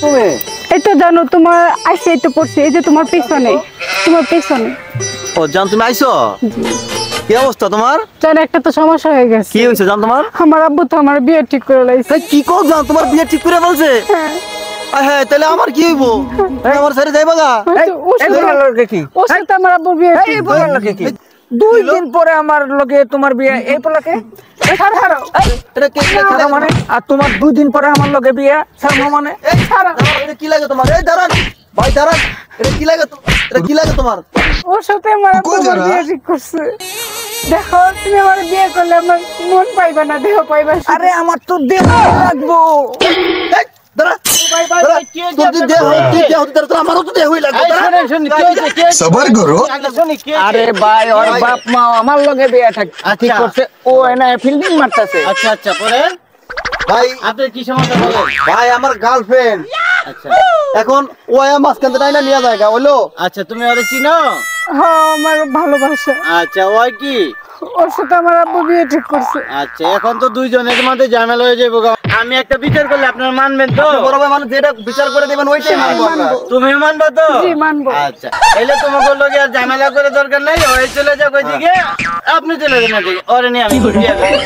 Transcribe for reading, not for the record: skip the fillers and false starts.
তুমি এই তো জানো তোমার আইসে এই তো পড়ছে এই যে তোমার পেছনে ও জান তুমি আইছো কি অবস্থা তোমার জান একটা তো সমস্যা হয়ে গেছে কি হইছে জান তোমার আমার আব্বু তো আমার বিয়ে ঠিক করে লাইছে কি কও জান তোমার বিয়ে ঠিক করে বলছে হ্যাঁ তাহলে আমার কি হইব আমার ছেড়ে যাইবা গা ওর সাথে আমার আব্বুর বিয়ে ঠিক। 2 দিন পরে আমার লগে তোমার বিয়ে এই পোলাকে এটা কি মানে আর তোমার 2 দিন পরে আমার লগে বিয়ে ছাড়বো মানে এটা কি লাগে তোমার এই দাঁড়ান ভাই দাঁড়ান এটা কি লাগে তোমার ওর সাথে আমার আব্বু আমার বিয়ে ঠিক করছে দেখো তুমি আমার বিয়ে করলে আমার মন পাইবা না দেহ পাইবা আরে আমার তো দেহ লাগবো सबर करो আরে ভাই ওর বাপ মা আমার লগে বিয়ে ঠিক করছে ও এনা ফিল্ডিং মারতাছে আচ্ছা আচ্ছা পরে ভাই আপনার কি সমস্যা বলেন ভাই আমার গার্লফ্রেন্ড আচ্ছা এখন ও আমার কাছে টাইনা নিয়ে যায় হলো আচ্ছা তুমি ওরে চিনো হ্যাঁ আমার ভালোবাসা আচ্ছা ওই কি ওর সাথে আমার আব্বু বিয়ে ঠিক করছে আচ্ছা এখন তো দুইজনের মধ্যে ঝামেলা হয়ে যাবে আমি একটা বিচার করলে আপনারা মানবেন তো বড় ভাই মানে যেটা বিচার করে দিবেন ওইটাই মানবো আমরা তুমি মানবো তো জি মানবো আচ্ছা এলে তোমাকে লোকে আর ঝামেলা করে দরকার নাই ওই চলে যাও ওইদিকে আপনি চলে যান ওইদিকে ওরে নিয়ে আমি বিয়ে করব